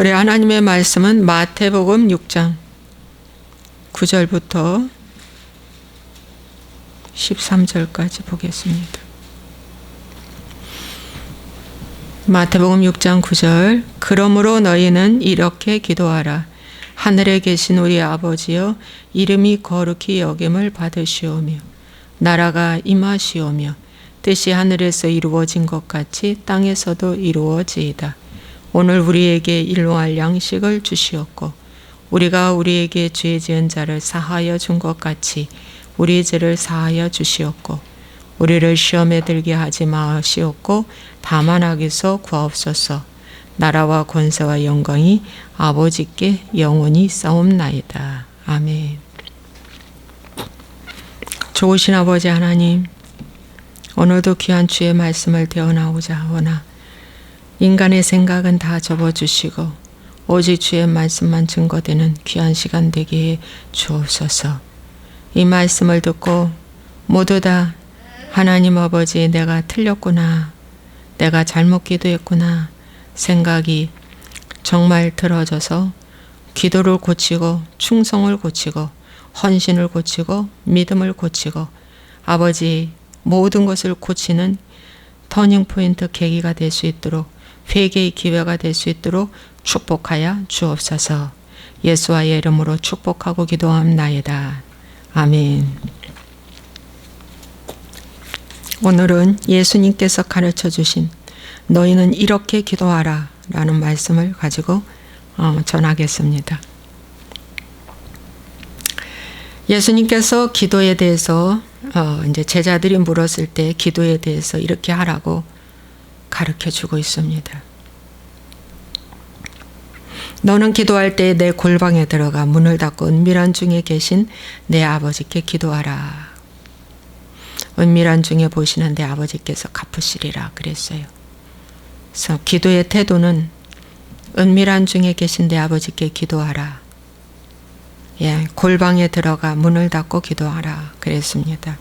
우리 하나님의 말씀은 마태복음 6장 9절부터 13절까지 보겠습니다. 마태복음 6장 9절. 그러므로 너희는 이렇게 기도하라. 하늘에 계신 우리 아버지여, 이름이 거룩히 여김을 받으시오며 나라가 임하시오며 뜻이 하늘에서 이루어진 것 같이 땅에서도 이루어지이다. 오늘 우리에게 일용할 양식을 주시옵고 우리가 우리에게 죄 지은 자를 사하여 준 것 같이 우리 죄를 사하여 주시옵고 우리를 시험에 들게 하지 마시옵고 다만 악에서 구하옵소서. 나라와 권세와 영광이 아버지께 영원히 싸움나이다. 아멘. 좋으신 아버지 하나님, 오늘도 귀한 주의 말씀을 대언하고자 하오나 인간의 생각은 다 접어주시고 오직 주의 말씀만 증거되는 귀한 시간 되게 해 주옵소서. 이 말씀을 듣고 모두 다 하나님 아버지, 내가 틀렸구나, 내가 잘못 기도했구나 생각이 정말 들어져서 기도를 고치고 충성을 고치고 헌신을 고치고 믿음을 고치고 아버지 모든 것을 고치는 터닝포인트 계기가 될 수 있도록 회개의 기회가 될 수 있도록 축복하여 주옵소서. 예수와의 이름으로 축복하고 기도합나이다. 아멘. 오늘은 예수님께서 가르쳐 주신 너희는 이렇게 기도하라 라는 말씀을 가지고 전하겠습니다. 예수님께서 기도에 대해서 이제 제자들이 물었을 때 기도에 대해서 이렇게 하라고 가르쳐 주고 있습니다. 너는 기도할 때 내 골방에 들어가 문을 닫고 은밀한 중에 계신 내 아버지께 기도하라. 은밀한 중에 보시는 내 아버지께서 갚으시리라 그랬어요. 그래서 기도의 태도는 은밀한 중에 계신 내 아버지께 기도하라. 예, 골방에 들어가 문을 닫고 기도하라 그랬습니다.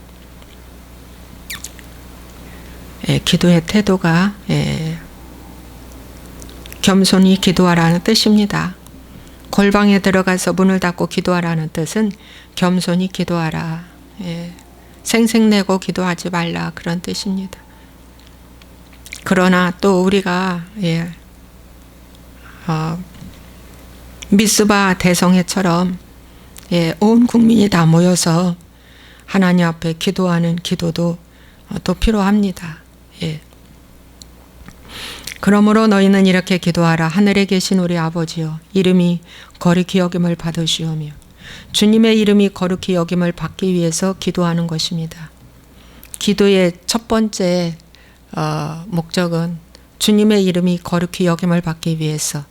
예, 기도의 태도가 겸손히 기도하라는 뜻입니다. 골방에 들어가서 문을 닫고 기도하라는 뜻은 겸손히 기도하라. 예, 생색내고 기도하지 말라 그런 뜻입니다. 그러나 또 우리가 미스바 대성회처럼 온 국민이 다 모여서 하나님 앞에 기도하는 기도도 또 필요합니다. 그러므로 너희는 이렇게 기도하라. 하늘에 계신 우리 아버지여, 이름이 거룩히 여김을 받으시오며. 주님의 이름이 거룩히 여김을 받기 위해서 기도하는 것입니다. 기도의 첫 번째 목적은 주님의 이름이 거룩히 여김을 받기 위해서,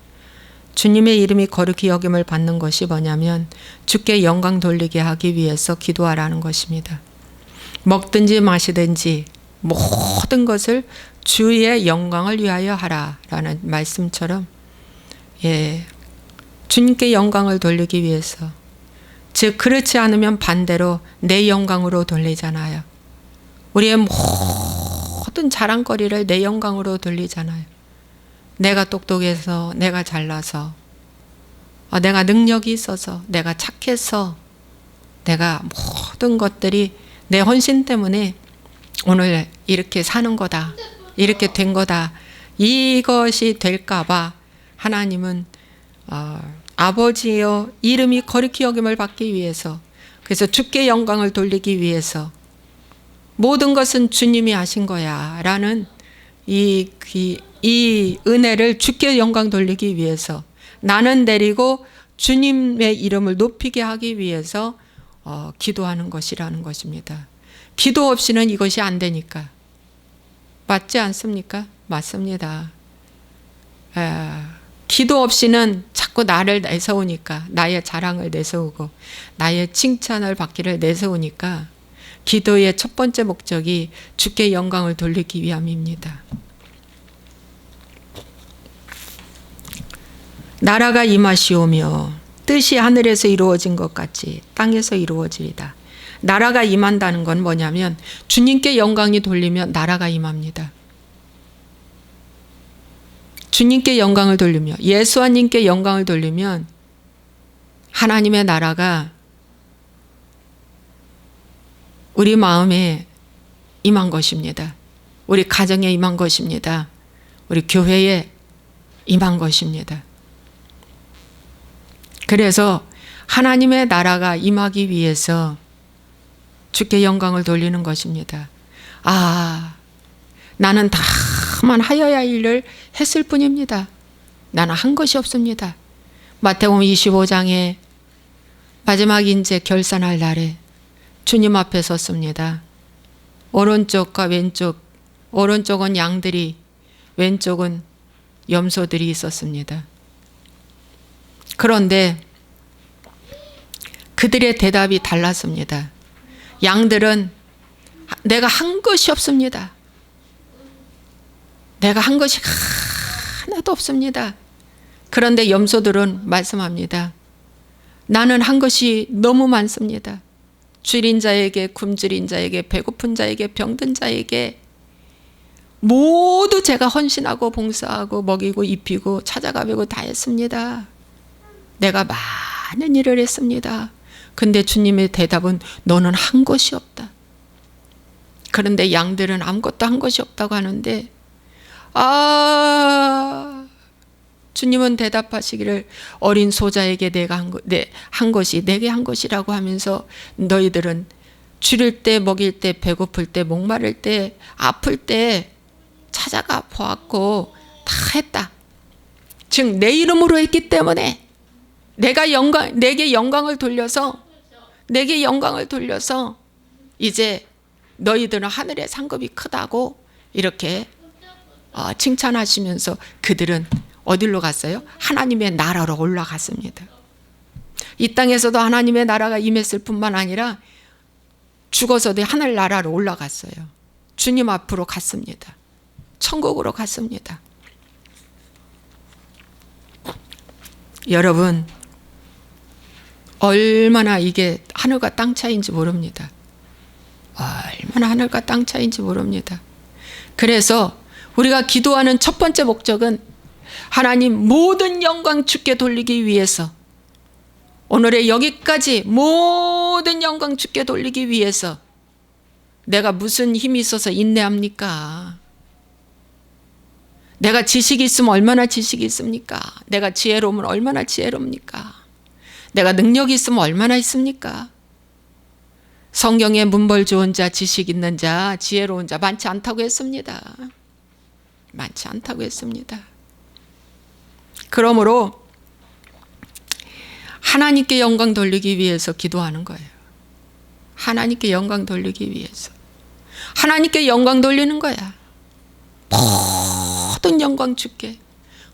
주님의 이름이 거룩히 여김을 받는 것이 뭐냐면 주께 영광 돌리게 하기 위해서 기도하라는 것입니다. 먹든지 마시든지 모든 것을 주의 영광을 위하여 하라라는 말씀처럼 주님께 영광을 돌리기 위해서, 즉 그렇지 않으면 반대로 내 영광으로 돌리잖아요. 우리의 모든 자랑거리를 내 영광으로 돌리잖아요. 내가 똑똑해서, 내가 잘나서, 내가 능력이 있어서, 내가 착해서, 내가 모든 것들이 내 헌신 때문에 오늘 이렇게 사는 거다, 이렇게 된 거다, 이것이 될까 봐 하나님은 아버지여 이름이 거룩히 여김을 받기 위해서, 그래서 주께 영광을 돌리기 위해서 모든 것은 주님이 하신 거야 라는 이 은혜를 주께 영광 돌리기 위해서, 나는 내리고 주님의 이름을 높이게 하기 위해서 기도하는 것이라는 것입니다. 기도 없이는 이것이 안 되니까. 맞지 않습니까? 맞습니다. 기도 없이는 자꾸 나를 내세우니까, 나의 자랑을 내세우고 나의 칭찬을 받기를 내세우니까 기도의 첫 번째 목적이 주께 영광을 돌리기 위함입니다. 나라가 임하시오며 뜻이 하늘에서 이루어진 것 같이 땅에서 이루어지리다. 나라가 임한다는 건 뭐냐면 주님께 영광이 돌리면 나라가 임합니다. 주님께 영광을 돌리며 예수님께 영광을 돌리면 하나님의 나라가 우리 마음에 임한 것입니다. 우리 가정에 임한 것입니다. 우리 교회에 임한 것입니다. 그래서 하나님의 나라가 임하기 위해서 주께 영광을 돌리는 것입니다. 아, 나는 다만 하여야 할 일을 했을 뿐입니다. 나는 한 것이 없습니다. 마태복음 25장에 마지막 인재 결산할 날에 주님 앞에 섰습니다. 오른쪽과 왼쪽, 오른쪽은 양들이, 왼쪽은 염소들이 있었습니다. 그런데 그들의 대답이 달랐습니다. 양들은 내가 한 것이 없습니다. 내가 한 것이 하나도 없습니다. 그런데 염소들은 말씀합니다. 나는 한 것이 너무 많습니다. 줄인 자에게, 굶주린 자에게, 배고픈 자에게, 병든 자에게 모두 제가 헌신하고 봉사하고 먹이고 입히고 찾아가 뵈고 다 했습니다. 내가 많은 일을 했습니다. 근데 주님의 대답은 너는 한 것이 없다. 그런데 양들은 아무것도 한 것이 없다고 하는데 주님은 대답하시기를 어린 소자에게 내가 한 것이 내게 한 것이라고 하면서 너희들은 줄일 때 먹일 때 배고플 때 목마를 때 아플 때 찾아가 보았고 다 했다. 즉 내 이름으로 했기 때문에 내게 영광을 돌려서 이제 너희들은 하늘의 상급이 크다고 이렇게 칭찬하시면서 그들은 어디로 갔어요? 하나님의 나라로 올라갔습니다. 이 땅에서도 하나님의 나라가 임했을 뿐만 아니라 죽어서도 하늘 나라로 올라갔어요. 주님 앞으로 갔습니다. 천국으로 갔습니다. 여러분, 얼마나 이게 하늘과 땅 차이인지 모릅니다. 얼마나 하늘과 땅 차이인지 모릅니다. 그래서 우리가 기도하는 첫 번째 목적은 하나님 모든 영광 주께 돌리기 위해서, 오늘의 여기까지 모든 영광 주께 돌리기 위해서 내가 무슨 힘이 있어서 인내합니까? 내가 지식이 있으면 얼마나 지식이 있습니까? 내가 지혜로우면 얼마나 지혜롭습니까? 내가 능력이 있으면 얼마나 있습니까? 성경에 문벌 좋은 자, 지식 있는 자, 지혜로운 자 많지 않다고 했습니다. 많지 않다고 했습니다. 그러므로 하나님께 영광 돌리기 위해서 기도하는 거예요. 하나님께 영광 돌리기 위해서. 하나님께 영광 돌리는 거야. 모든 영광 주께.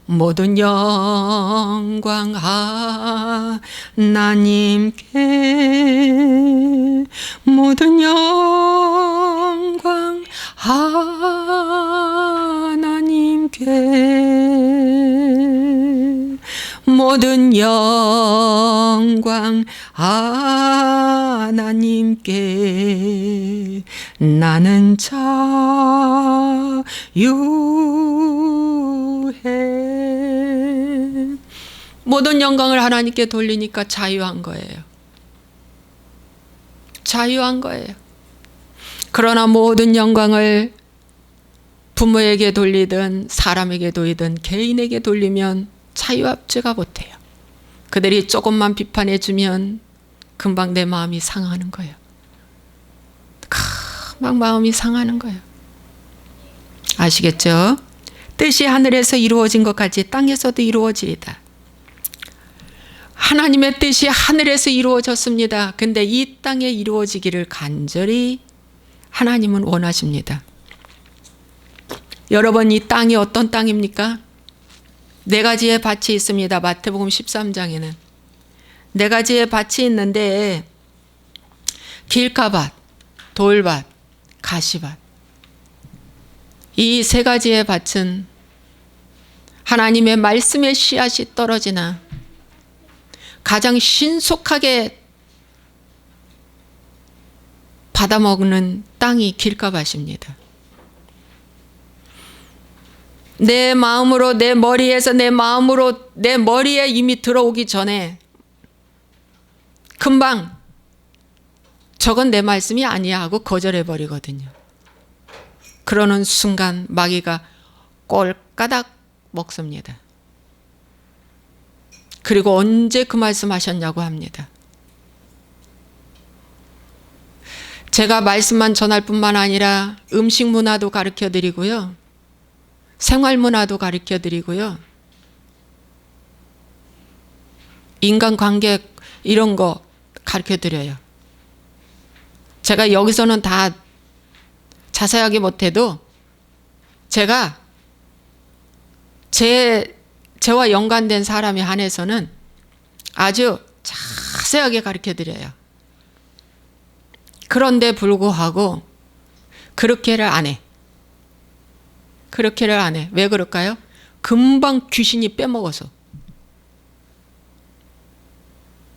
모든 영광 하나님께, 모든 영광 하나님께, 모든 영광 하나님께 나는 자유해. 모든 영광을 하나님께 돌리니까 자유한 거예요. 자유한 거예요. 그러나 모든 영광을 부모에게 돌리든 사람에게 돌리든 개인에게 돌리면 자유합지가 못해요. 그들이 조금만 비판해주면 금방 내 마음이 상하는 거예요. 금방 마음이 상하는 거예요. 아시겠죠? 뜻이 하늘에서 이루어진 것 같이 땅에서도 이루어지리다. 하나님의 뜻이 하늘에서 이루어졌습니다. 근데 이 땅에 이루어지기를 간절히 하나님은 원하십니다. 여러분, 이 땅이 어떤 땅입니까? 네 가지의 밭이 있습니다. 마태복음 13장에는 네 가지의 밭이 있는데 길가밭, 돌밭, 가시밭, 이 세 가지의 밭은 하나님의 말씀의 씨앗이 떨어지나 가장 신속하게 받아먹는 땅이 길가밭입니다. 내 마음으로, 내 머리에서 내 마음으로 내 머리에 이미 들어오기 전에 금방 저건 내 말씀이 아니야 하고 거절해 버리거든요. 그러는 순간 마귀가 꼴까닥 먹습니다. 그리고 언제 그 말씀 하셨냐고 합니다. 제가 말씀만 전할 뿐만 아니라 음식 문화도 가르쳐 드리고요. 생활 문화도 가르쳐 드리고요. 인간관계 이런 거 가르쳐 드려요. 제가 여기서는 다 자세하게 못해도 제가 저와 연관된 사람에 한해서는 아주 자세하게 가르쳐 드려요. 그런데 불구하고 그렇게를 안 해. 그렇게를 안 해. 왜 그럴까요? 금방 귀신이 빼먹어서.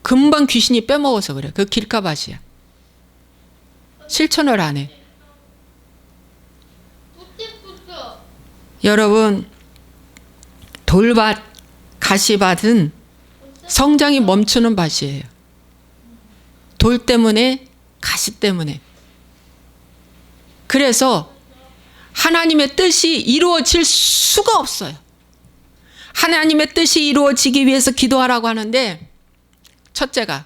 금방 귀신이 빼먹어서 그래. 그 길가밭이야. 실천을 안 해. 여러분, 돌밭, 가시밭은 성장이 멈추는 밭이에요. 돌 때문에, 가시 때문에. 그래서 하나님의 뜻이 이루어질 수가 없어요. 하나님의 뜻이 이루어지기 위해서 기도하라고 하는데 첫째가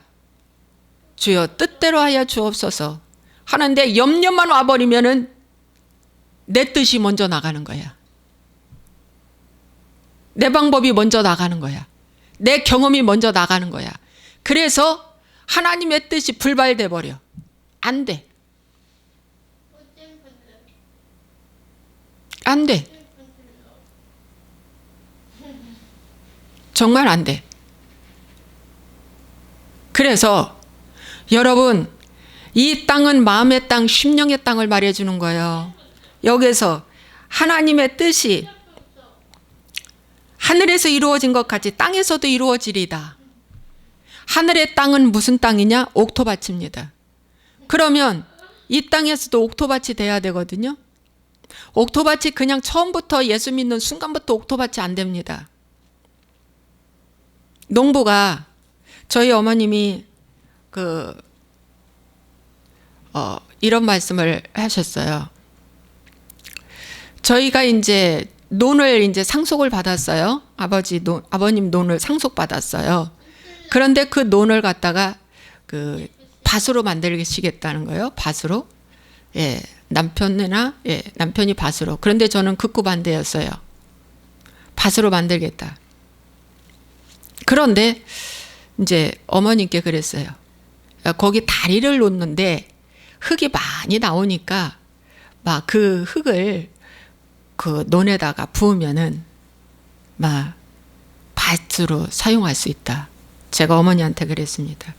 주여 뜻대로 하여 주옵소서 하는데 염려만 와버리면은 내 뜻이 먼저 나가는 거야. 내 방법이 먼저 나가는 거야. 내 경험이 먼저 나가는 거야. 그래서 하나님의 뜻이 불발돼 버려. 안 돼. 안 돼. 정말 안 돼. 그래서 여러분, 이 땅은 마음의 땅, 심령의 땅을 말해주는 거예요. 여기서 하나님의 뜻이 하늘에서 이루어진 것 같이 땅에서도 이루어지리다. 하늘의 땅은 무슨 땅이냐? 옥토밭입니다. 그러면 이 땅에서도 옥토밭이 돼야 되거든요. 옥토밭이 그냥 처음부터 예수 믿는 순간부터 옥토밭이 안 됩니다. 농부가 저희 어머님이 이런 말씀을 하셨어요. 저희가 이제 논을 이제 상속을 받았어요. 아버님 논을 상속받았어요. 그런데 그 논을 갖다가 그 밭으로 만들시겠다는 거예요. 밭으로. 예, 남편이 밭으로. 그런데 저는 극구 반대였어요. 밭으로 만들겠다. 그런데 이제 어머님께 그랬어요. 거기 다리를 놓는데 흙이 많이 나오니까 막 그 흙을 그 논에다가 부으면은 막 밭으로 사용할 수 있다. 제가 어머니한테 그랬습니다.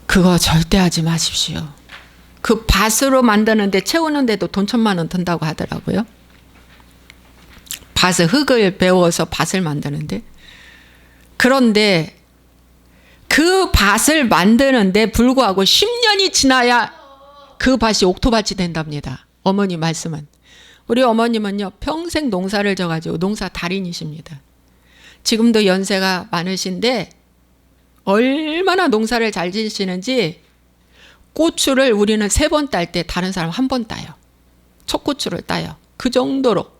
그거 절대 하지 마십시오. 그 밭으로 만드는데 채우는데도 돈 1,000만 원 든다고 하더라고요. 흙을 베어서 밭을 만드는데. 그런데 그 밭을 만드는데 불구하고 10년이 지나야 그 밭이 옥토밭이 된답니다. 어머니 말씀은. 우리 어머님은요 평생 농사를 져가지고 농사 달인이십니다. 지금도 연세가 많으신데 얼마나 농사를 잘 지시는지 고추를 우리는 3번 딸 때 다른 사람 1번 따요. 첫 고추를 따요. 그 정도로.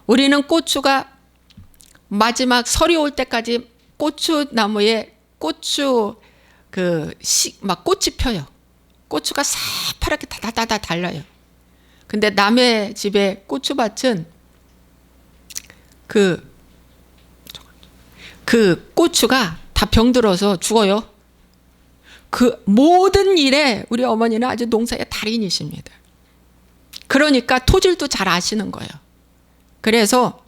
우리는 고추가 마지막 설이 올 때까지 고추나무에 막 꽃이 펴요. 고추가 새파랗게 다다다다 달라요. 근데 남의 집에 고추밭은 그 고추가 다 병들어서 죽어요. 그 모든 일에 우리 어머니는 아주 농사의 달인이십니다. 그러니까 토질도 잘 아시는 거예요. 그래서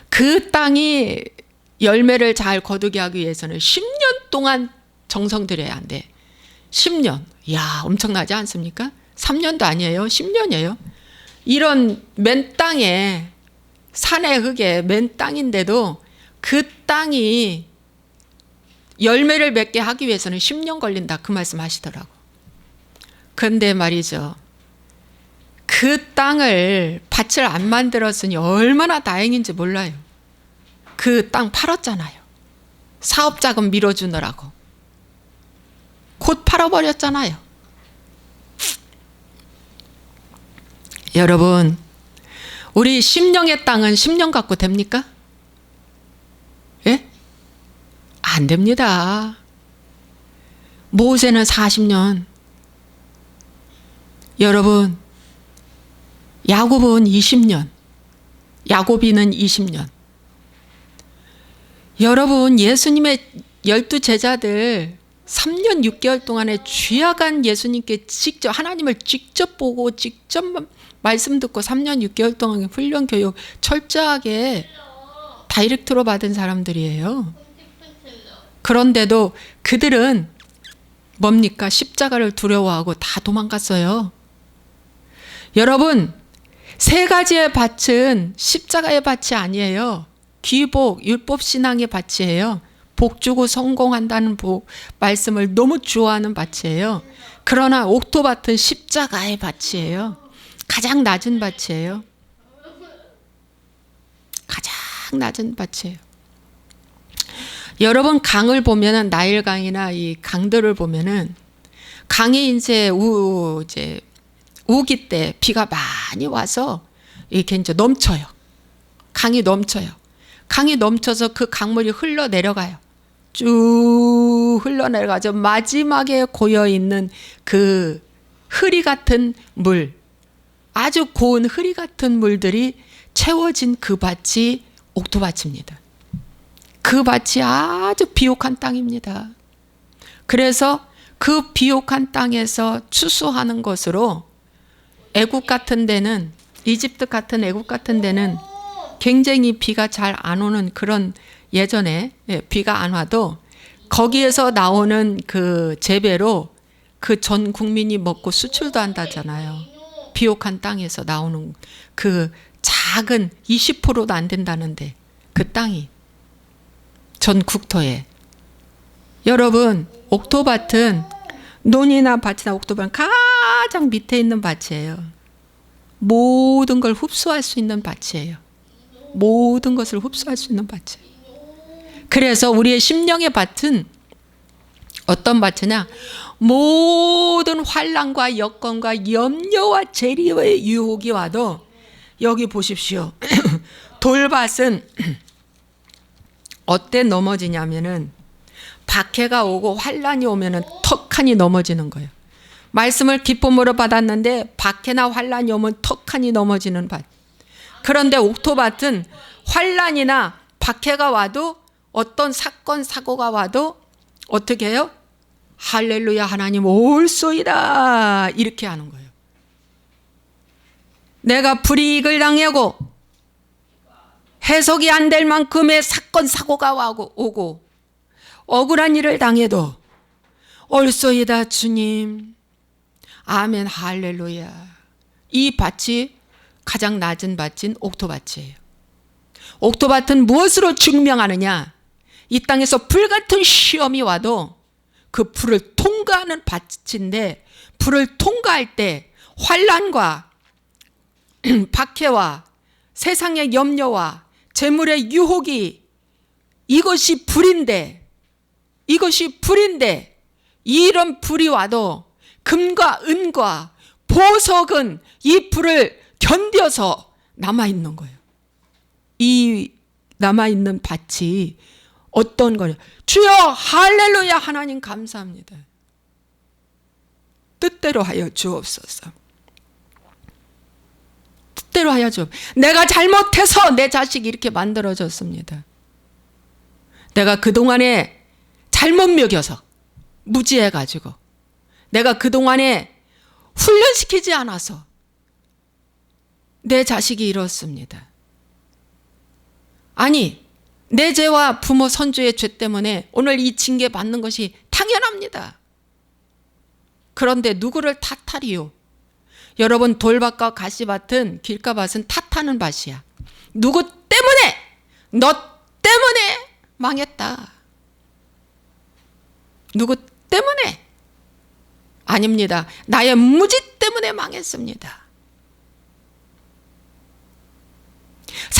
그 땅이 열매를 잘 거두게 하기 위해서는 10년 동안 정성 들여야 한대. 10년. 이야, 엄청나지 않습니까? 3년도 아니에요. 10년이에요. 이런 맨 땅에, 산의 흙에 맨 땅인데도 그 땅이 열매를 맺게 하기 위해서는 10년 걸린다. 그 말씀 하시더라고. 그런데 말이죠. 그 그 땅을 밭을 안 만들었으니 얼마나 다행인지 몰라요. 그 땅 팔았잖아요. 사업 자금 밀어주느라고. 곧 팔아버렸잖아요. 여러분, 우리 심령의 땅은 10년 갖고 됩니까? 예? 안 됩니다. 모세는 40년. 여러분, 야곱은 20년. 야곱이는 20년. 여러분, 예수님의 12제자들 3년 6개월 동안에 귀하간 예수님께 직접, 하나님을 직접 보고 직접 말씀 듣고 3년 6개월 동안 훈련 교육 철저하게 다이렉트로 받은 사람들이에요. 그런데도 그들은 뭡니까? 십자가를 두려워하고 다 도망갔어요. 여러분, 세 가지의 밭은 십자가의 밭이 아니에요. 귀복, 율법신앙의 밭이에요. 복 주고 성공한다는 말씀을 너무 좋아하는 밭이에요. 그러나 옥토밭은 십자가의 밭이에요. 가장 낮은 밭이에요. 가장 낮은 밭이에요. 여러분, 강을 보면은, 나일강이나 이 강들을 보면은, 강이 이제 우기 때 비가 많이 와서 이렇게 이제 넘쳐요. 강이 넘쳐요. 강이 넘쳐서 그 강물이 흘러 내려가요. 쭉 흘러내려가죠. 마지막에 고여있는 그 흐리 같은 물, 아주 고운 흐리 같은 물들이 채워진 그 밭이 옥토밭입니다. 그 밭이 아주 비옥한 땅입니다. 그래서 그 비옥한 땅에서 추수하는 것으로 애국 같은 데는, 이집트 같은 애국 같은 데는 굉장히 비가 잘 안 오는 그런, 예전에 비가 안 와도 거기에서 나오는 그 재배로 그 전 국민이 먹고 수출도 한다잖아요. 비옥한 땅에서 나오는 그 작은 20%도 안 된다는데 그 땅이 전 국토에. 여러분, 옥토밭은, 논이나 밭이나 옥토밭은 가장 밑에 있는 밭이에요. 모든 걸 흡수할 수 있는 밭이에요. 모든 것을 흡수할 수 있는 밭이에요. 그래서 우리의 심령의 밭은 어떤 밭이냐? 모든 환난과 여건과 염려와 재리의 유혹이 와도, 여기 보십시오. 돌밭은 어때 넘어지냐면은, 박해가 오고 환난이 오면은 턱하니 넘어지는 거예요. 말씀을 기쁨으로 받았는데 박해나 환난이 오면 턱하니 넘어지는 밭. 그런데 옥토밭은 환난이나 박해가 와도, 어떤 사건 사고가 와도 어떻게 해요? 할렐루야, 하나님 올소이다, 이렇게 하는 거예요. 내가 불이익을 당하고 해석이 안 될 만큼의 사건 사고가 오고 억울한 일을 당해도 올소이다 주님, 아멘, 할렐루야. 이 밭이 가장 낮은 밭인 옥토밭이에요. 옥토밭은 무엇으로 증명하느냐? 이 땅에서 불같은 시험이 와도 그 불을 통과하는 밭인데, 불을 통과할 때 환난과 박해와 세상의 염려와 재물의 유혹이, 이것이 불인데 이런 불이 와도 금과 은과 보석은 이 불을 견뎌서 남아있는 거예요. 이 남아있는 밭이 어떤 거냐? 주여 할렐루야, 하나님 감사합니다. 뜻대로 하여 주옵소서. 뜻대로 하여 주옵소서. 내가 잘못해서 내 자식이 이렇게 만들어졌습니다. 내가 그동안에 잘못 먹여서, 무지해가지고, 내가 그동안에 훈련시키지 않아서 내 자식이 이렇습니다. 아니, 내 죄와 부모 선조의 죄 때문에 오늘 이 징계 받는 것이 당연합니다. 그런데 누구를 탓하리요? 여러분, 돌밭과 가시밭은, 길가밭은 탓하는 밭이야. 누구 때문에, 너 때문에 망했다. 누구 때문에? 아닙니다. 나의 무지 때문에 망했습니다.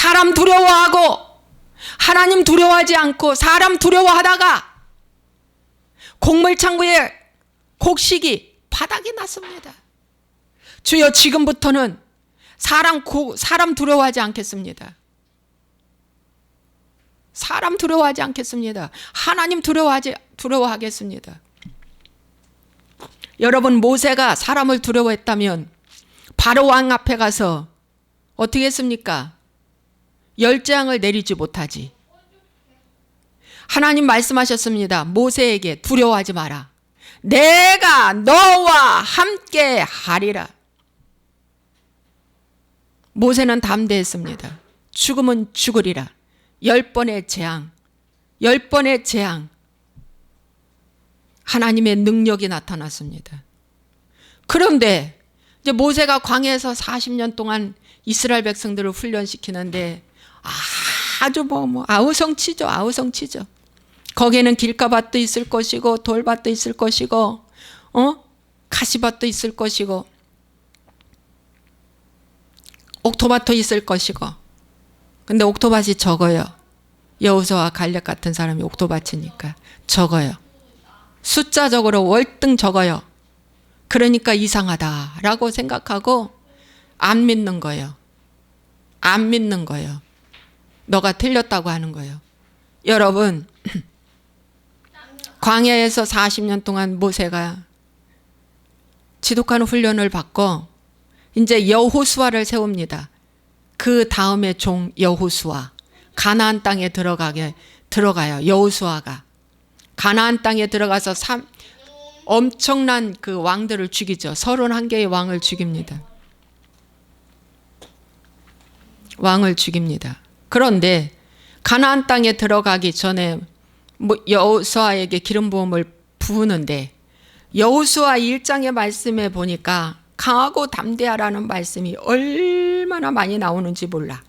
사람 두려워하고 하나님 두려워하지 않고 사람 두려워하다가 곡물창고에 곡식이 바닥이 났습니다. 주여, 지금부터는 사람 두려워하지 않겠습니다. 사람 두려워하지 않겠습니다. 하나님 두려워하겠습니다. 여러분, 모세가 사람을 두려워했다면 바로 왕 앞에 가서 어떻게 했습니까? 열재앙을 내리지 못하지. 하나님 말씀하셨습니다. 모세에게 두려워하지 마라. 내가 너와 함께 하리라. 모세는 담대했습니다. 죽으면 죽으리라. 10번의 재앙, 10번의 재앙. 하나님의 능력이 나타났습니다. 그런데 이제 모세가 광야에서 40년 동안 이스라엘 백성들을 훈련시키는데 아주 아우성치죠. 아우성치죠. 거기에는 길가밭도 있을 것이고 돌밭도 있을 것이고 가시밭도 있을 것이고 옥토밭도 있을 것이고. 근데 옥토밭이 적어요. 여호수아와 갈렙 같은 사람이 옥토밭이니까 적어요. 숫자적으로 월등 적어요. 그러니까 이상하다라고 생각하고 안 믿는 거예요. 안 믿는 거예요. 너가 틀렸다고 하는 거예요. 여러분, 광야에서 40년 동안 모세가 지독한 훈련을 받고 이제 여호수아를 세웁니다. 그 다음에 종 여호수아, 가나안 땅에 들어가요. 여호수아가 가나안 땅에 들어가서 엄청난 그 왕들을 죽이죠. 31개의 왕을 죽입니다. 왕을 죽입니다. 그런데 가나안 땅에 들어가기 전에 여호수아에게 기름 부음을 부으는데 여호수아 1장의 말씀에 보니까 강하고 담대하라는 말씀이 얼마나 많이 나오는지 몰라.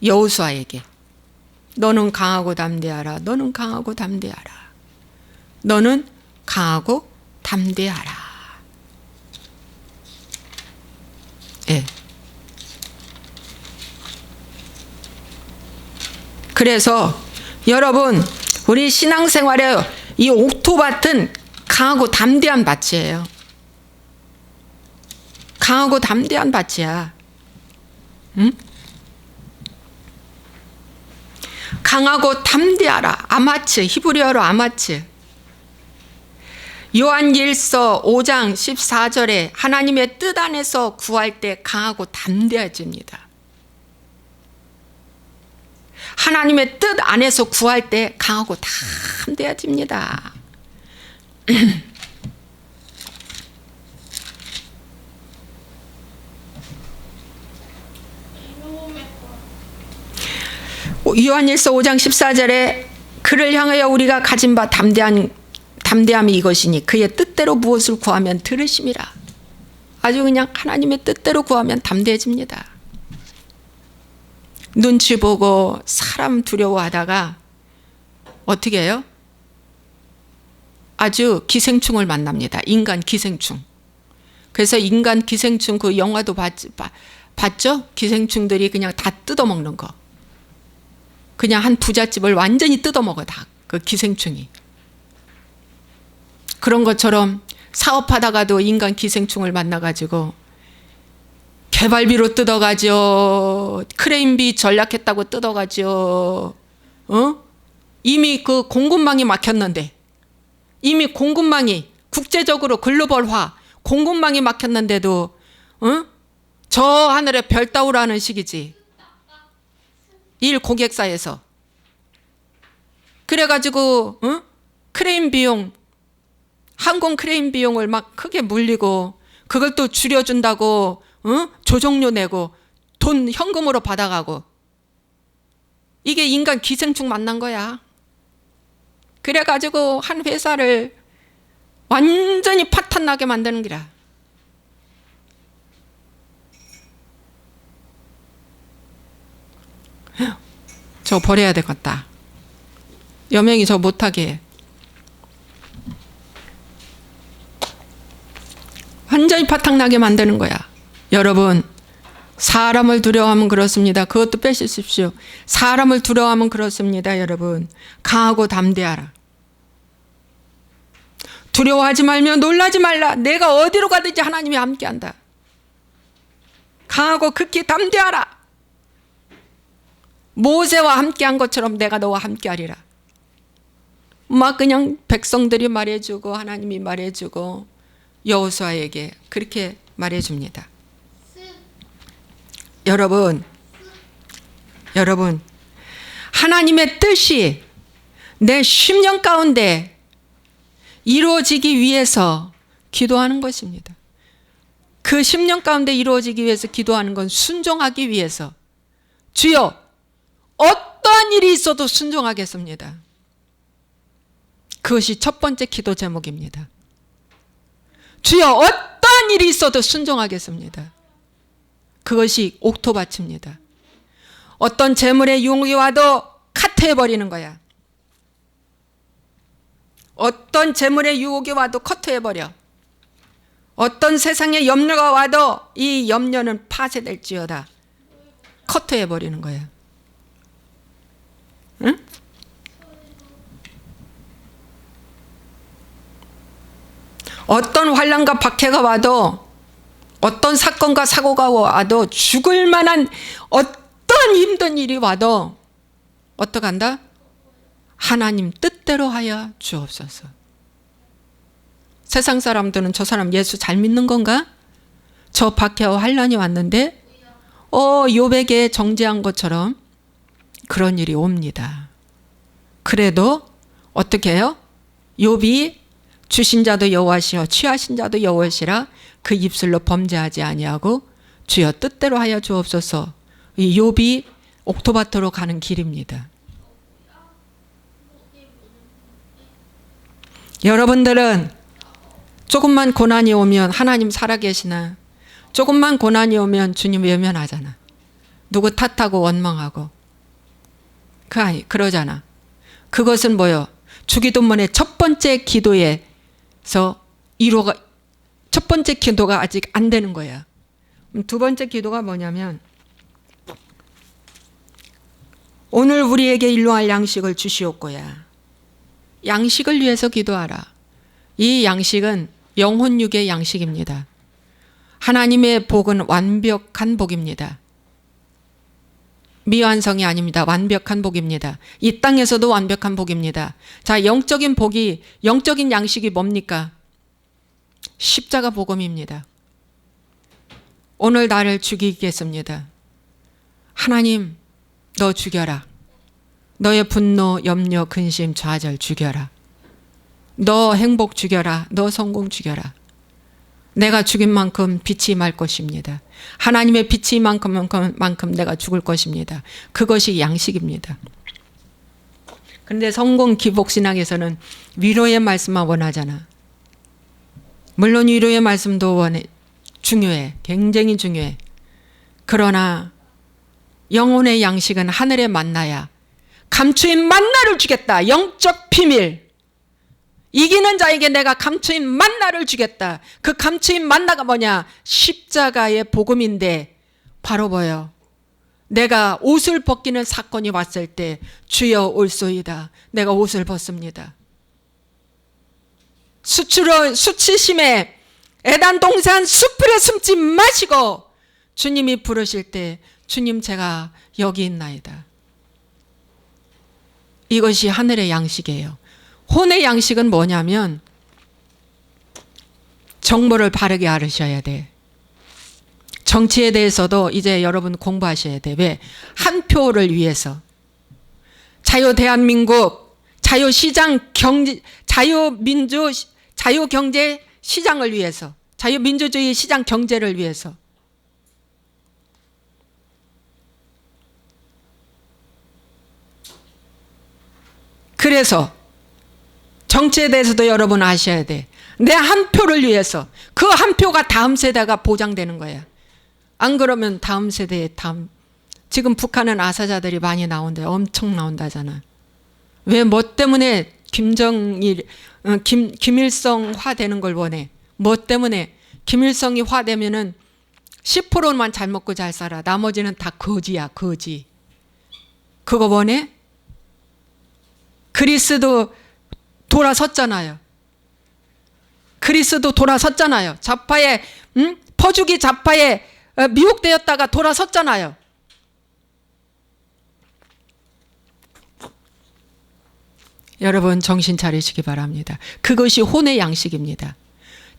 여호수아에게 너는 강하고 담대하라. 너는 강하고 담대하라. 너는 강하고 담대하라. 예. 그래서 여러분, 우리 신앙생활에 이 옥토밭은 강하고 담대한 밭이에요. 강하고 담대한 밭이야. 응? 강하고 담대하라. 아마츠, 히브리어로 아마츠. 요한일서 5장 14절에 하나님의 뜻 안에서 구할 때 강하고 담대해집니다. 하나님의 뜻 안에서 구할 때 강하고 담대해집니다. 요한일서 5장 14절에 그를 향하여 우리가 가진 바 담대함이 이것이니 그의 뜻대로 무엇을 구하면 들으심이라. 아주 그냥 하나님의 뜻대로 구하면 담대해집니다. 눈치 보고 사람 두려워하다가 어떻게 해요? 아주 기생충을 만납니다. 인간 기생충. 그래서 인간 기생충 그 영화도 봤죠? 기생충들이 그냥 다 뜯어먹는 거. 그냥 한 부잣집을 완전히 뜯어먹어, 다. 그 기생충이. 그런 것처럼 사업하다가도 인간 기생충을 만나가지고 개발비로 뜯어가죠. 크레인비 전략했다고 뜯어가죠. 이미 그 공급망이 막혔는데, 이미 공급망이 국제적으로 글로벌화 공급망이 막혔는데도 저 하늘에 별 따오라는 식이지. 일 고객사에서. 그래가지고 크레인 비용, 항공 크레인 비용을 막 크게 물리고 그걸 또 줄여준다고 조종료 내고 돈 현금으로 받아가고. 이게 인간 기생충 만난 거야. 그래가지고 한 회사를 완전히 파탄나게 만드는 기라. 저 버려야 되겠다. 여명이 저 못하게 해. 완전히 파탄나게 만드는 거야. 여러분, 사람을 두려워하면 그렇습니다. 그것도 빼주십시오. 사람을 두려워하면 그렇습니다. 여러분, 강하고 담대하라. 두려워하지 말며 놀라지 말라. 내가 어디로 가든지 하나님이 함께한다. 강하고 극히 담대하라. 모세와 함께한 것처럼 내가 너와 함께하리라. 막 그냥 백성들이 말해주고 하나님이 말해주고 여호수아에게 그렇게 말해줍니다. 여러분, 하나님의 뜻이 내 10년 가운데 이루어지기 위해서 기도하는 것입니다. 그 10년 가운데 이루어지기 위해서 기도하는 건 순종하기 위해서, 주여 어떠한 일이 있어도 순종하겠습니다. 그것이 첫 번째 기도 제목입니다. 주여 어떠한 일이 있어도 순종하겠습니다. 그것이 옥토바치입니다. 어떤 재물의 유혹이 와도 카트해버리는 거야. 어떤 재물의 유혹이 와도 커트해버려. 어떤 세상의 염려가 와도 이 염려는 파쇄될지어다. 커트해버리는 거야. 응? 어떤 환난과 박해가 와도, 어떤 사건과 사고가 와도, 죽을 만한 어떤 힘든 일이 와도 어떡한다? 하나님 뜻대로 하여 주옵소서. 세상 사람들은 저 사람 예수 잘 믿는 건가? 저 박해와 환난이 왔는데 욥에게 정죄한 것처럼 그런 일이 옵니다. 그래도 어떻게 해요? 욥이 주신 자도 여호와시요 취하신 자도 여호와시라 그 입술로 범죄하지 아니하고 주여 뜻대로 하여 주옵소서. 이 욥이 옥토바토로 가는 길입니다. 여러분들은 조금만 고난이 오면 하나님 살아계시나, 조금만 고난이 오면 주님 외면하잖아. 누구 탓하고 원망하고 그러잖아. 그것은 뭐요? 주기도문의 첫 번째 기도에서 첫 번째 기도가 아직 안 되는 거야. 두 번째 기도가 뭐냐면, 오늘 우리에게 일용할 양식을 주시옵고야. 양식을 위해서 기도하라. 이 양식은 영혼육의 양식입니다. 하나님의 복은 완벽한 복입니다. 미완성이 아닙니다. 완벽한 복입니다. 이 땅에서도 완벽한 복입니다. 자, 영적인 복이, 영적인 양식이 뭡니까? 십자가 복음입니다. 오늘 나를 죽이겠습니다. 하나님, 너 죽여라. 너의 분노, 염려, 근심, 좌절 죽여라. 너 행복 죽여라. 너 성공 죽여라. 내가 죽인 만큼 빛이 말 것입니다. 하나님의 빛이 만큼 내가 죽을 것입니다. 그것이 양식입니다. 그런데 성공 기복 신앙에서는 위로의 말씀만 원하잖아. 물론 위로의 말씀도 중요해. 굉장히 중요해. 그러나 영혼의 양식은 하늘의 만나야. 감추인 만나를 주겠다. 영적 비밀. 이기는 자에게 내가 감추인 만나를 주겠다. 그 감추인 만나가 뭐냐? 십자가의 복음인데 바로 뭐예요? 내가 옷을 벗기는 사건이 왔을 때 주여 올소이다. 내가 옷을 벗습니다. 수치심에 애단동산 수풀에 숨지 마시고 주님이 부르실 때 주님 제가 여기 있나이다. 이것이 하늘의 양식이에요. 혼의 양식은 뭐냐면 정보를 바르게 알으셔야 돼. 정치에 대해서도 이제 여러분 공부하셔야 돼. 왜? 한 표를 위해서. 자유 대한민국, 자유시장 경제, 자유경제 시장을 위해서, 자유민주주의 시장 경제를 위해서. 그래서 정치에 대해서도 여러분 아셔야 돼. 내 한 표를 위해서. 그 한 표가 다음 세대가 보장되는 거야. 안 그러면 다음 세대에 지금 북한은 아사자들이 많이 나온대. 엄청 나온다잖아. 왜 뭐 때문에 김일성화 되는 걸 원해? 뭐 때문에? 김일성이 화되면은 10%만 잘 먹고 잘 살아. 나머지는 다 거지야, 거지. 그거 원해? 그리스도 돌아섰잖아요. 그리스도 돌아섰잖아요. 좌파에 퍼주기 좌파에 미혹되었다가 돌아섰잖아요. 여러분 정신 차리시기 바랍니다. 그것이 혼의 양식입니다.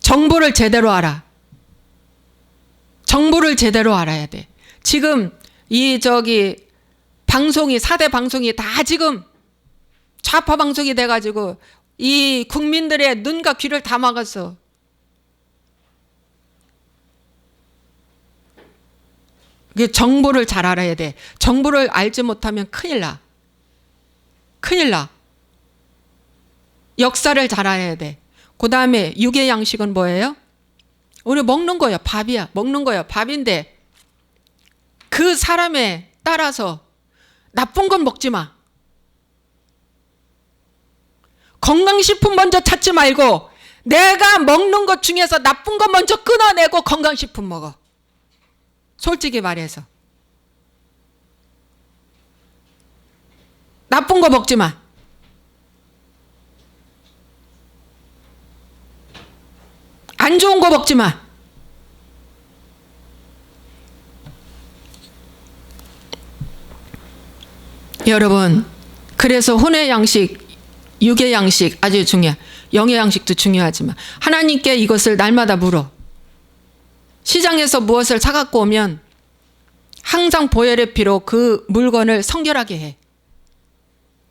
정보를 제대로 알아. 정보를 제대로 알아야 돼. 지금 방송이 4대 방송이 다 지금 좌파 방송이 돼가지고 이 국민들의 눈과 귀를 다 막았어. 정보를 잘 알아야 돼. 정보를 알지 못하면 큰일 나. 큰일 나. 역사를 잘 알아야 돼. 그 다음에 육의 양식은 뭐예요? 우리 먹는 거야. 밥이야. 먹는 거야. 밥인데 그 사람에 따라서 나쁜 건 먹지 마. 건강식품 먼저 찾지 말고 내가 먹는 것 중에서 나쁜 거 먼저 끊어내고 건강식품 먹어. 솔직히 말해서. 나쁜 거 먹지 마. 안 좋은 거 먹지 마. 여러분, 그래서 혼의 양식, 육의 양식 아주 중요해. 영의 양식도 중요하지만 하나님께 이것을 날마다 물어. 시장에서 무엇을 사갖고 오면 항상 보혈의 피로 그 물건을 성결하게 해.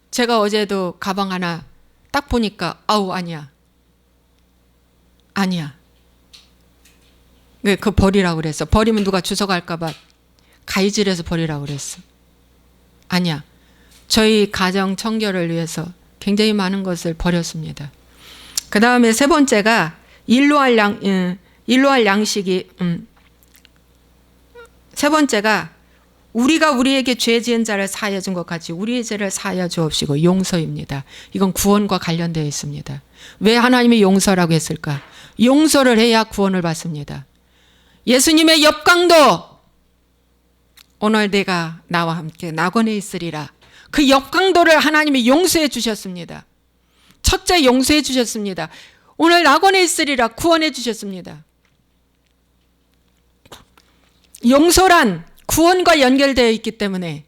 제가 어제도 가방 하나 딱 보니까 아니야. 아니야. 그 버리라고 그랬어. 버리면 누가 주워갈까 봐 가위질해서 버리라고 그랬어. 아니야. 저희 가정 청결을 위해서 굉장히 많은 것을 버렸습니다. 그 다음에 세 번째가 일로할 양식이 세 번째가 우리가 우리에게 죄 지은 자를 사하여 준 것 같이 우리의 죄를 사하여 주옵시고 용서입니다. 이건 구원과 관련되어 있습니다. 왜 하나님이 용서라고 했을까? 용서를 해야 구원을 받습니다. 예수님의 옆강도 오늘 내가 나와 함께 낙원에 있으리라. 그 옆강도를 하나님이 용서해 주셨습니다. 첫째 용서해 주셨습니다. 오늘 낙원에 있으리라 구원해 주셨습니다. 용서란 구원과 연결되어 있기 때문에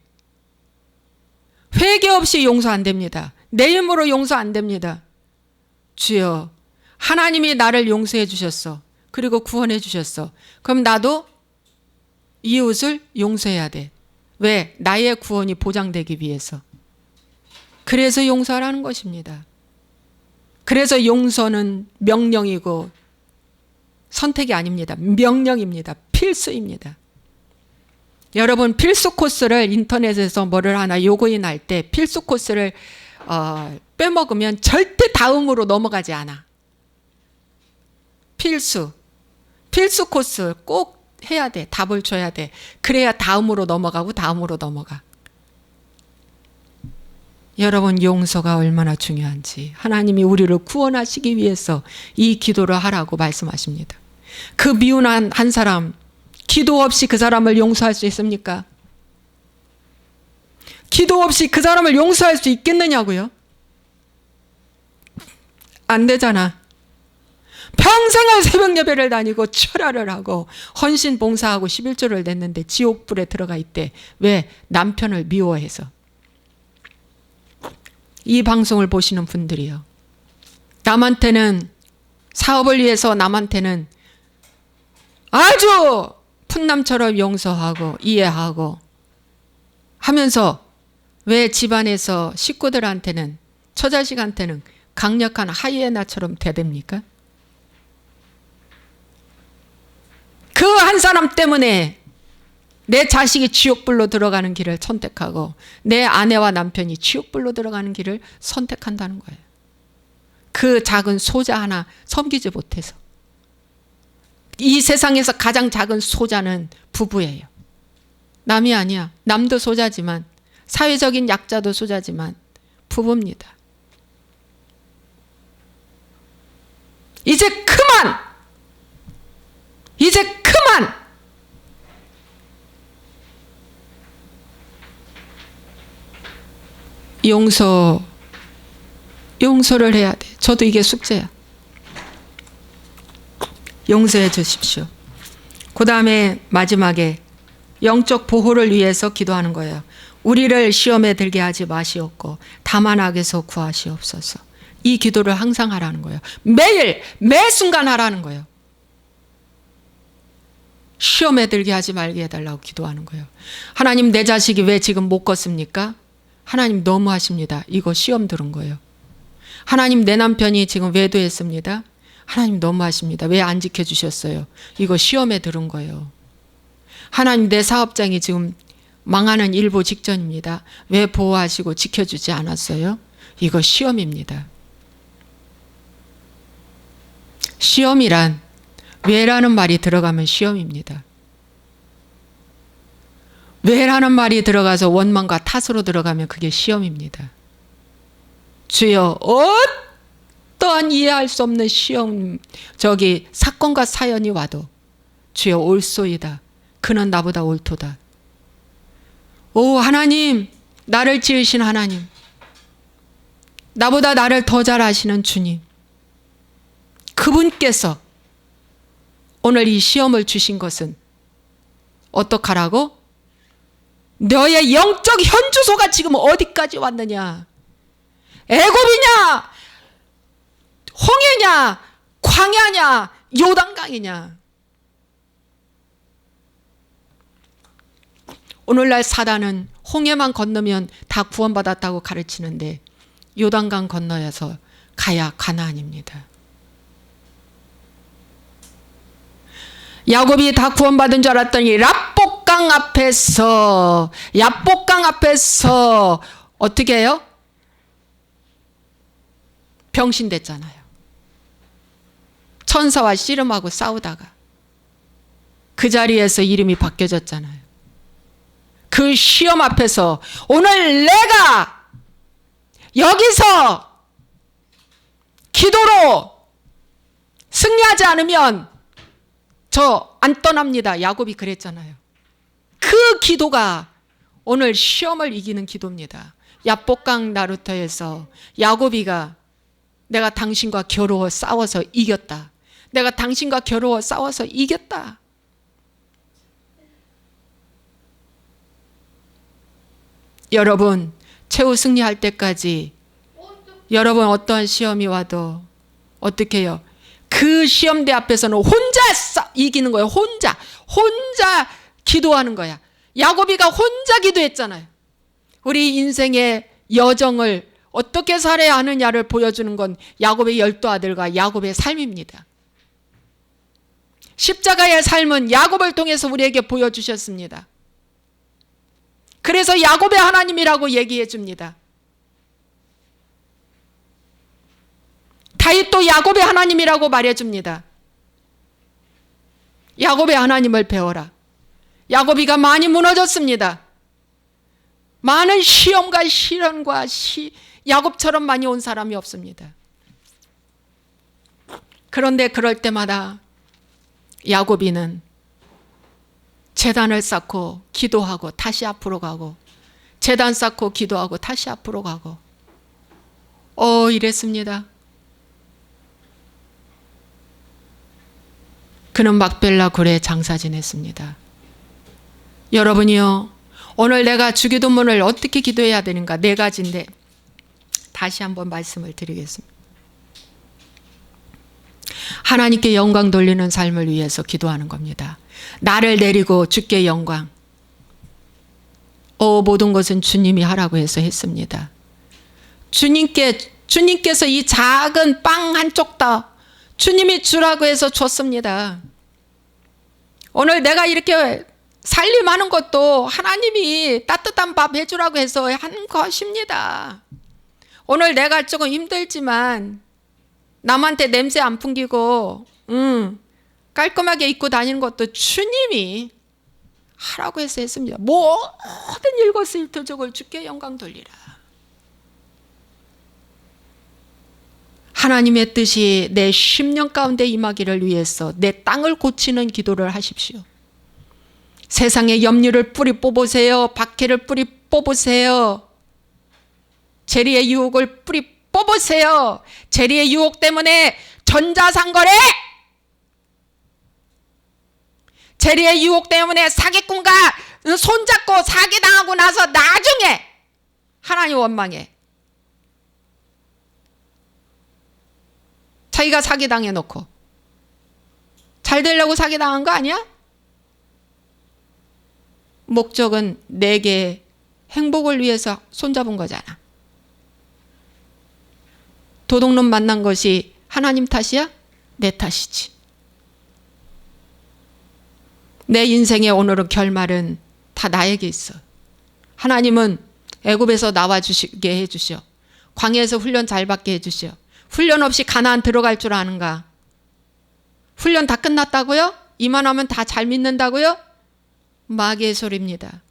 회개 없이 용서 안 됩니다. 내 힘으로 용서 안 됩니다. 주여, 하나님이 나를 용서해 주셨어. 그리고 구원해 주셨어. 그럼 나도 이웃을 용서해야 돼. 왜? 나의 구원이 보장되기 위해서. 그래서 용서하라는 것입니다. 그래서 용서는 명령이고 선택이 아닙니다. 명령입니다. 필수입니다. 여러분 필수 코스를 인터넷에서 뭐를 하나 요구인할 때 필수 코스를 빼먹으면 절대 다음으로 넘어가지 않아. 필수 코스 꼭 해야 돼. 답을 줘야 돼. 그래야 다음으로 넘어가고 다음으로 넘어가. 여러분 용서가 얼마나 중요한지 하나님이 우리를 구원하시기 위해서 이 기도를 하라고 말씀하십니다. 그 미운 한 사람 기도 없이 그 사람을 용서할 수 있습니까? 기도 없이 그 사람을 용서할 수 있겠느냐고요? 안 되잖아. 평생을 새벽 예배를 다니고 철야를 하고 헌신 봉사하고 11조를 냈는데 지옥불에 들어가 있대. 왜? 남편을 미워해서. 이 방송을 보시는 분들이요. 남한테는 사업을 위해서 남한테는 아주 푼남처럼 용서하고 이해하고 하면서 왜 집안에서 식구들한테는 처자식한테는 강력한 하이에나처럼 대듭니까? 그 한 사람 때문에 내 자식이 지옥불로 들어가는 길을 선택하고 내 아내와 남편이 지옥불로 들어가는 길을 선택한다는 거예요. 그 작은 소자 하나 섬기지 못해서. 이 세상에서 가장 작은 소자는 부부예요. 남이 아니야. 남도 소자지만 사회적인 약자도 소자지만 부부입니다. 이제 그만! 용서를 해야 돼. 저도 이게 숙제야. 용서해 주십시오. 그 다음에 마지막에 영적 보호를 위해서 기도하는 거예요. 우리를 시험에 들게 하지 마시옵고 다만 악에서 구하시옵소서. 이 기도를 항상 하라는 거예요. 매일 매 순간 하라는 거예요. 시험에 들게 하지 말게 해달라고 기도하는 거예요. 하나님, 내 자식이 왜 지금 못 걷습니까? 하나님 너무하십니다. 이거 시험 들은 거예요. 하나님, 내 남편이 지금 외도했습니다. 하나님 너무하십니다. 왜 안 지켜주셨어요? 이거 시험에 들은 거예요. 하나님, 내 사업장이 지금 망하는 일보 직전입니다. 왜 보호하시고 지켜주지 않았어요? 이거 시험입니다. 시험이란 왜라는 말이 들어가면 시험입니다. 왜라는 말이 들어가서 원망과 탓으로 들어가면 그게 시험입니다. 주여, 어떠한 이해할 수 없는 시험, 사건과 사연이 와도 주여 올소이다. 그는 나보다 옳도다. 오 하나님, 나를 지으신 하나님, 나보다 나를 더 잘 아시는 주님, 그분께서 오늘 이 시험을 주신 것은 어떡하라고? 너의 영적 현주소가 지금 어디까지 왔느냐? 애굽이냐? 홍해냐? 광야냐? 요단강이냐? 오늘날 사단은 홍해만 건너면 다 구원받았다고 가르치는데 요단강 건너서 가야 가나안입니다. 야곱이 다 구원받은 줄 알았더니 랍복강 앞에서 어떻게 해요? 병신됐잖아요. 천사와 씨름하고 싸우다가 그 자리에서 이름이 바뀌어졌잖아요. 그 시험 앞에서 오늘 내가 여기서 기도로 승리하지 않으면 저 안 떠납니다. 야곱이 그랬잖아요. 그 기도가 오늘 시험을 이기는 기도입니다. 야복강 나루터에서 야곱이가 내가 당신과 겨루어 싸워서 이겼다. 내가 당신과 겨루어 싸워서 이겼다. 여러분, 최후 승리할 때까지 여러분 어떠한 시험이 와도 어떻게 해요? 그 시험대 앞에서는 혼자 이기는 거예요. 혼자 기도하는 거야. 야곱이가 혼자 기도했잖아요. 우리 인생의 여정을 어떻게 살아야 하느냐를 보여주는 건 야곱의 12아들과 야곱의 삶입니다. 십자가의 삶은 야곱을 통해서 우리에게 보여주셨습니다. 그래서 야곱의 하나님이라고 얘기해 줍니다. 다윗도 야곱의 하나님이라고 말해줍니다. 야곱의 하나님을 배워라. 야곱이가 많이 무너졌습니다. 많은 시험과 시련과 야곱처럼 많이 온 사람이 없습니다. 그런데 그럴 때마다 야곱이는 제단을 쌓고 기도하고 다시 앞으로 가고, 제단 쌓고 기도하고 다시 앞으로 가고, 이랬습니다. 그는 막벨라 굴에 장사 지냈습니다. 여러분이요, 오늘 내가 주기도문을 어떻게 기도해야 되는가? 4가지인데 다시 한번 말씀을 드리겠습니다. 하나님께 영광 돌리는 삶을 위해서 기도하는 겁니다. 나를 내리고 주께 영광. 모든 것은 주님이 하라고 해서 했습니다. 주님께서 이 작은 빵 한 쪽 다 주님이 주라고 해서 줬습니다. 오늘 내가 이렇게 살림하는 것도 하나님이 따뜻한 밥 해주라고 해서 한 것입니다. 오늘 내가 조금 힘들지만 남한테 냄새 안 풍기고 깔끔하게 입고 다니는 것도 주님이 하라고 해서 했습니다. 모든 일거수일투족을 주께 영광 돌리라. 하나님의 뜻이 내 10년 가운데 임하기를 위해서 내 땅을 고치는 기도를 하십시오. 세상에 염려를 뿌리 뽑으세요. 박해를 뿌리 뽑으세요. 재리의 유혹을 뿌리 뽑으세요. 재리의 유혹 때문에 전자상거래, 재리의 유혹 때문에 사기꾼과 손잡고 사기당하고 나서 나중에 하나님 원망해. 자기가 사기당해 놓고 잘 되려고 사기당한 거 아니야? 목적은 내게 행복을 위해서 손잡은 거잖아. 도둑놈 만난 것이 하나님 탓이야? 내 탓이지. 내 인생의 오늘은 결말은 다 나에게 있어. 하나님은 애굽에서 나와주시게 해주시오. 광야에서 훈련 잘 받게 해주시오. 훈련 없이 가나안 들어갈 줄 아는가? 훈련 다 끝났다고요? 이만하면 다 잘 믿는다고요? 마귀의 소리입니다.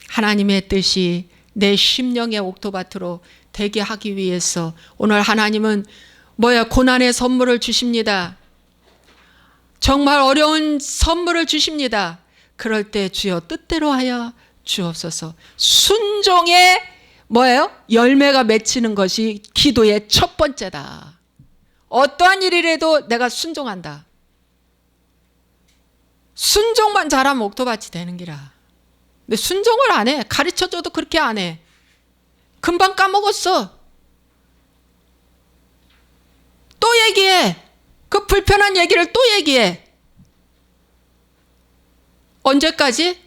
하나님의 뜻이 내 심령의 옥토밭으로 되게 하기 위해서 오늘 하나님은 고난의 선물을 주십니다. 정말 어려운 선물을 주십니다. 그럴 때 주여 뜻대로 하여 주옵소서. 순종의 열매가 맺히는 것이 기도의 첫 번째다. 어떠한 일이라도 내가 순종한다. 순종만 잘하면 옥토밭이 되는 기라. 근데 순종을 안 해. 가르쳐줘도 그렇게 안 해. 금방 까먹었어. 또 얘기해. 그 불편한 얘기를 또 얘기해. 언제까지?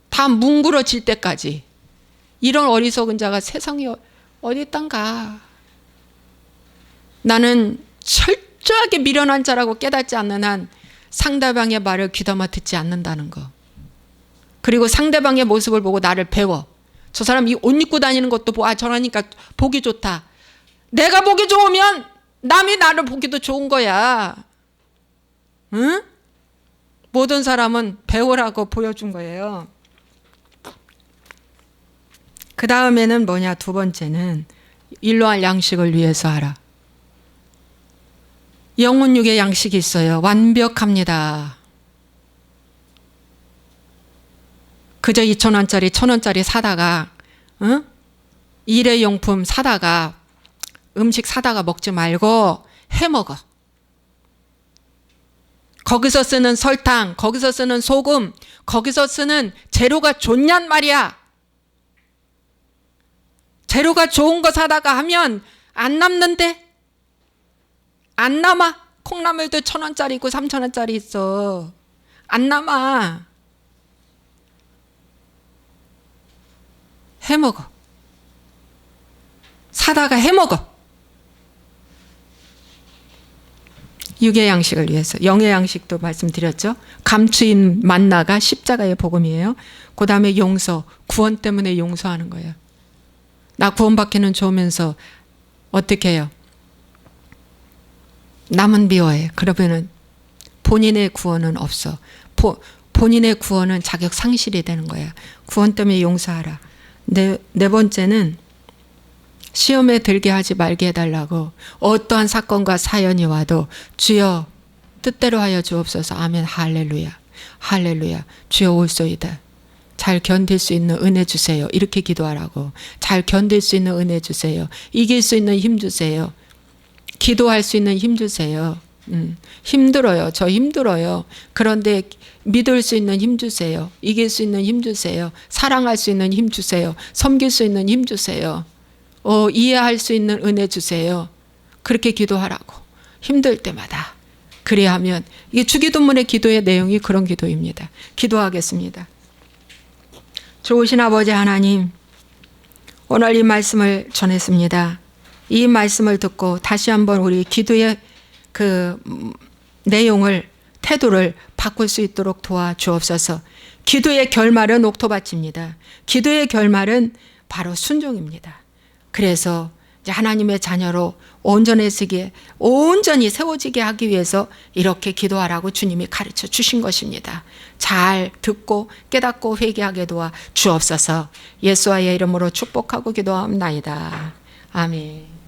다 뭉그러질 때까지. 이런 어리석은 자가 세상에 어디 있단가. 나는 철저하게 미련한 자라고 깨닫지 않는 한 상대방의 말을 귀담아 듣지 않는다는 거. 그리고 상대방의 모습을 보고 나를 배워. 저 사람 이 옷 입고 다니는 것도 저러니까 보기 좋다. 내가 보기 좋으면 남이 나를 보기도 좋은 거야. 응? 모든 사람은 배우라고 보여준 거예요. 그 다음에는 두 번째는 일로할 양식을 위해서 하라. 영혼육의 양식이 있어요. 완벽합니다. 그저 2,000원짜리 1,000원짜리 사다가 일회용품 사다가 음식 사다가 먹지 말고 해먹어. 거기서 쓰는 설탕, 거기서 쓰는 소금, 거기서 쓰는 재료가 좋냔 말이야. 재료가 좋은 거 사다가 하면 안 남는데? 안 남아. 콩나물도 1,000원짜리 있고 3,000원짜리 있어. 안 남아. 해먹어. 사다가 해먹어. 육의 양식을 위해서. 영의 양식도 말씀드렸죠. 감추인 만나가 십자가의 복음이에요. 그 다음에 용서, 구원 때문에 용서하는 거예요. 나 구원받기는 좋으면서 어떻게 해요? 남은 미워해. 그러면은 본인의 구원은 없어. 본인의 구원은 자격 상실이 되는 거야. 구원 때문에 용서하라. 네 번째는 시험에 들게 하지 말게 해달라고. 어떠한 사건과 사연이 와도 주여 뜻대로 하여 주옵소서. 아멘. 할렐루야. 할렐루야. 주여 올소이다. 잘 견딜 수 있는 은혜 주세요. 이렇게 기도하라고. 잘 견딜 수 있는 은혜 주세요. 이길 수 있는 힘 주세요. 기도할 수 있는 힘 주세요. 힘들어요. 저 힘들어요. 그런데 믿을 수 있는 힘 주세요. 이길 수 있는 힘 주세요. 사랑할 수 있는 힘 주세요. 섬길 수 있는 힘 주세요. 이해할 수 있는 은혜 주세요. 그렇게 기도하라고. 힘들 때마다. 그래야 하면 이게 주기도문의 기도의 내용이 그런 기도입니다. 기도하겠습니다. 좋으신 아버지 하나님, 오늘 이 말씀을 전했습니다. 이 말씀을 듣고 다시 한번 우리 기도의 내용을, 태도를 바꿀 수 있도록 도와주옵소서. 기도의 결말은 옥토밭입니다. 기도의 결말은 바로 순종입니다. 그래서 이제 하나님의 자녀로 온전히 세워지게 하기 위해서 이렇게 기도하라고 주님이 가르쳐 주신 것입니다. 잘 듣고 깨닫고 회개하게 도와 주옵소서. 예수와의 이름으로 축복하고 기도합나이다. 아멘.